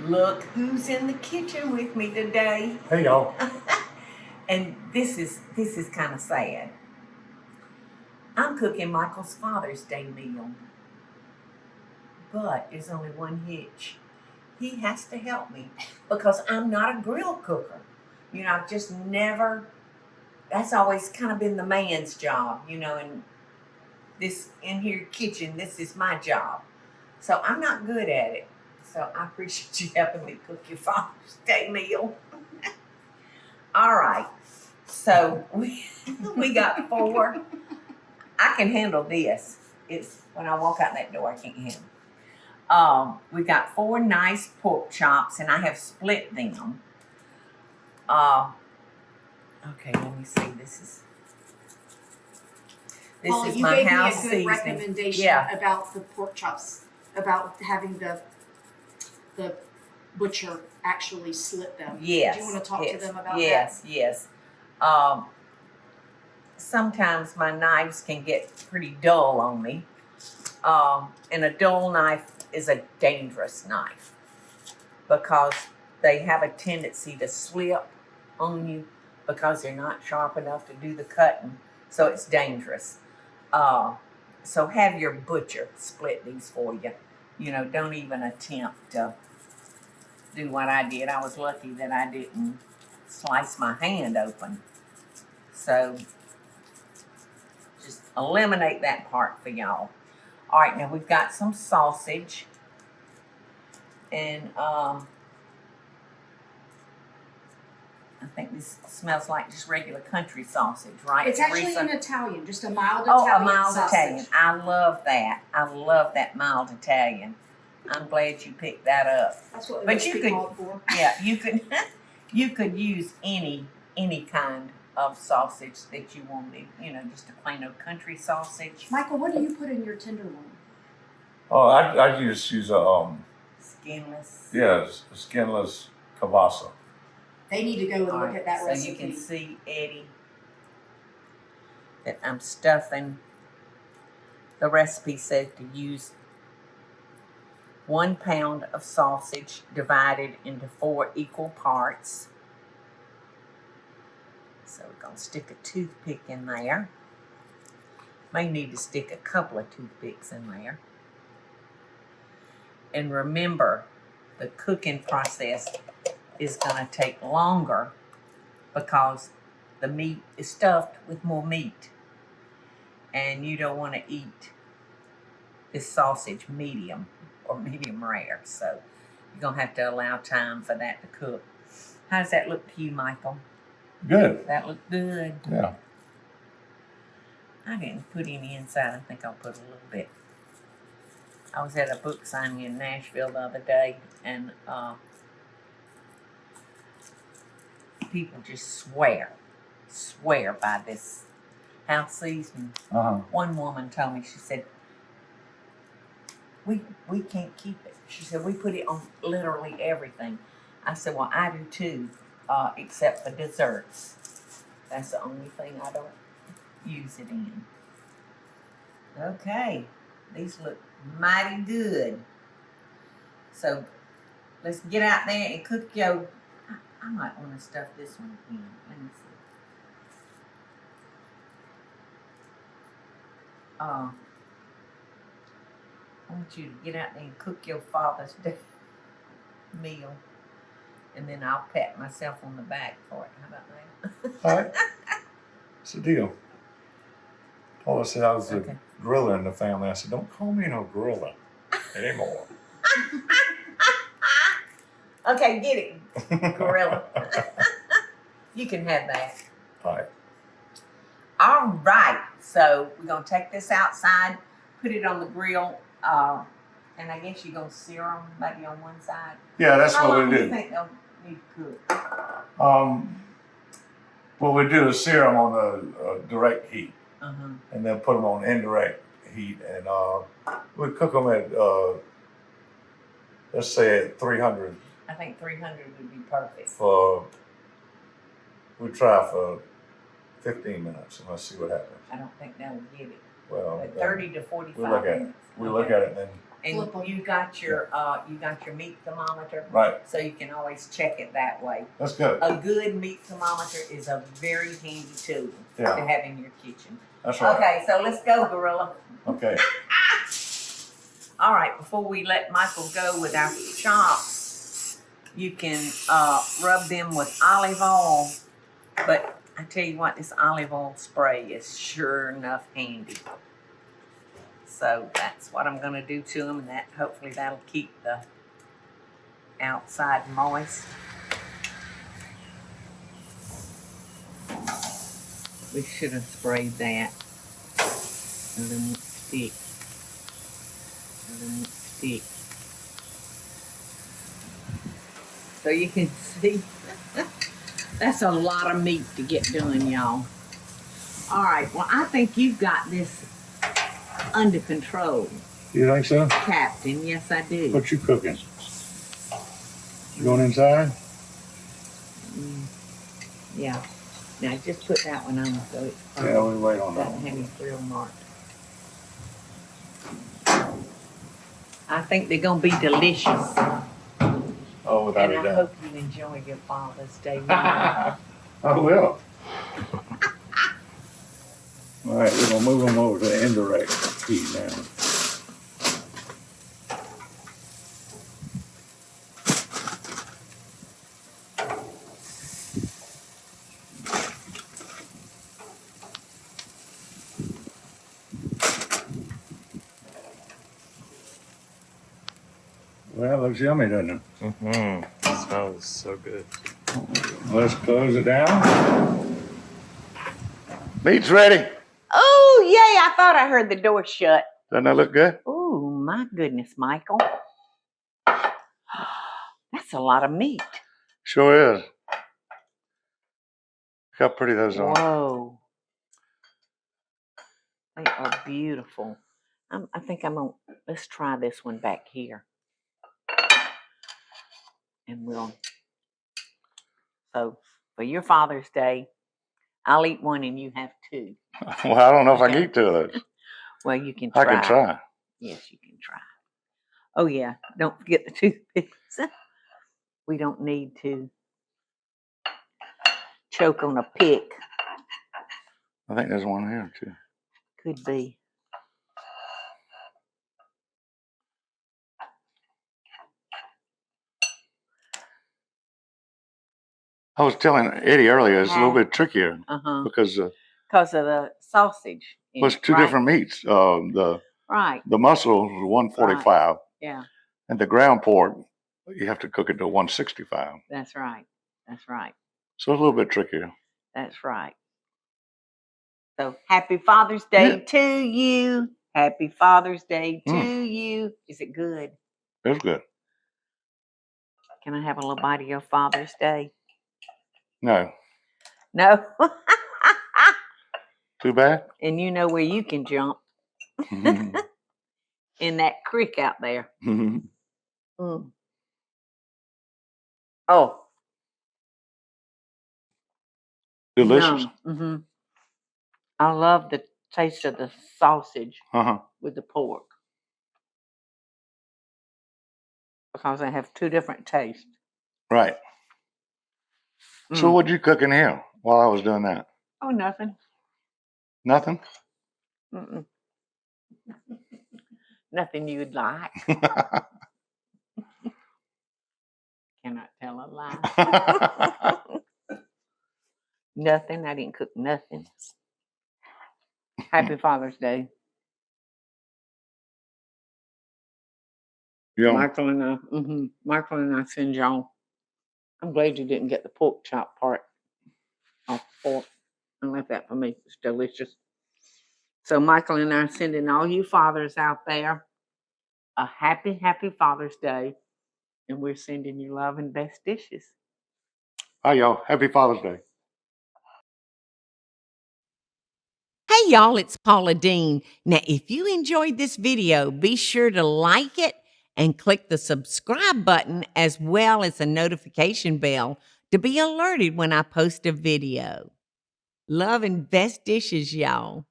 Look who's in the kitchen with me today. Hey y'all. And this is kind of sad. I'm cooking Michael's Father's Day meal. But there's only one hitch. He has to help me because I'm not a grill cooker. You know, I've just never, that's always kind of been the man's job, you know, and this in here kitchen, this is my job. So I'm not good at it. So I appreciate you helping me cook your Father's Day meal. All right. So we got 4. I can handle this. It's when I walk out that door, I can't handle. We got 4 nice pork chops, and I have split them. Okay, let me see. This Paula, is you my gave house me a good seasoning. recommendation about the pork chops, about having the butcher actually slit them. Yes. Do you want to talk to them about that? Yes. Sometimes my knives can get pretty dull on me. And a dull knife is a dangerous knife because they have a tendency to slip on you because they're not sharp enough to do the cutting. So it's dangerous. So have your butcher split these for you. You know, don't even attempt to do what I did. I was lucky that I didn't slice my hand open. So just eliminate that part for y'all. All right, now we've got some sausage. And I think this smells like just regular country sausage, right? It's actually an Italian, just a mild Italian. Italian Oh, a mild sausage. Italian. I love that. I love that mild Italian. I'm glad you picked that up. That's what the But recipe called for. Yeah, you could use any kind of sausage that you wanted. You know, just a plain old country sausage. Michael, what do you put in your tenderloin? Oh, I just use a Skinless. a skinless kielbasa. They need to go and look Alright, at that recipe. So you can see, Eddie, that I'm stuffing. The recipe says to use 1 pound of sausage divided into 4 equal parts. So we're going to stick a toothpick in there. May need to stick a couple of toothpicks in there. And remember, the cooking process is going to take longer because the meat is stuffed with more meat. And you don't want to eat this sausage medium or medium rare. So you're going to have to allow time for that to cook. How does that look to you, Michael? Good. That looked good. Yeah. I didn't put any inside. I think I'll put a little bit. I was at a book signing in Nashville the other day, and people just swear by this house seasoning. One woman told me, she said, we can't keep it. She said, we put it on literally everything. I said, well, I do too, except for desserts. That's the only thing I don't use it in. Okay, these look mighty good. So let's get out there and cook your, I might want to stuff this one in. Let me see. I want you to get out there and cook your Father's Day meal. And then I'll pat myself on the back for it. How about that? All right. It's a deal. Paula said I was the griller in the family. I said, don't call me no griller anymore. Okay, get it, gorilla. You can have that. All right. All right. So we're going to take this outside, put it on the grill, and I guess you're going to sear them maybe on one side. Yeah, that's How what long we do do. you think they'll need to cook? What we do is sear them on a direct heat, Uh-huh. and then put them on indirect heat, and we cook them at let's say at 300 I think 300 would be perfect. we try for 15 minutes and let's see what happens. I don't think that will get it. Well, But 30 to 45 we look at it. minutes. We look at it and then And Flip 'em. you got your meat thermometer, Right. so you can always check it that way. That's good. A good meat thermometer is a very handy tool to have in your kitchen. That's right. Okay, so let's go, Gorilla. Okay. All right, before we let Michael go with our chops, you can rub them with olive oil. But I tell you what, this olive oil spray is sure enough handy. So that's what I'm going to do to them, and that hopefully that'll keep the outside moist. We should have sprayed that. A little stick. A little stick. So you can see, that's a lot of meat to get done, y'all. All right, well, I think you've got this under control. You think so? Captain, yes, I do. What you cooking? You going inside? Yeah. Now just put that one on so it's Yeah, we wait on that doesn't have one. any grill mark. I think they're gonna be delicious. Oh, without And a I doubt. hope you enjoy your Father's Day. I will. All right, we're gonna move them over to the indirect heat now. Well, looks yummy, doesn't it? Mm-hmm. Smells so good. Let's close it down. Meat's ready. Oh, yay, I thought I heard the door shut. Doesn't that look good? Oh, my goodness, Michael. That's a lot of meat. Sure is. Look how pretty those are. Whoa. They are beautiful. I think let's try this one back here. And so for your Father's Day, I'll eat one and you have two. Well, I don't know if I can Okay. eat two of those. Well, you can try. I can try. Yes, you can try. Oh, yeah. Don't forget the toothpicks. We don't need to choke on a pick. I think there's one here too. Could be. I was telling Eddie earlier, it's a little bit trickier because of the sausage. it's two different meats. The muscle is 145. Right. Yeah. And the ground pork, you have to cook it to 165. That's right. That's right. So it's a little bit trickier. That's right. So happy Father's Day to you. Happy Father's Day to you. Is it good? It's good. Can I have a little bite of your Father's Day? No. No. Too bad? And you know where you can jump. In that creek out there. Oh. Delicious. Mm-hmm. I love the taste of the sausage with the pork. Because they have two different tastes. Right. So what'd you cook in here while I was doing that? Oh, nothing. Nothing? Mm-mm. Nothing you'd like. Cannot tell a lie. Nothing. I didn't cook nothing. Happy Father's Day. Yeah. Michael and I send y'all. I'm glad you didn't get the pork chop part off the pork. I left that for me. It's delicious. So Michael and I are sending all you fathers out there a happy, happy Father's Day. And we're sending you love and best dishes. Hi, y'all. Happy Father's Day. Hey y'all, it's Paula Deen. Now, if you enjoyed this video, be sure to like it and click the subscribe button as well as the notification bell to be alerted when I post a video. Love and best dishes, y'all.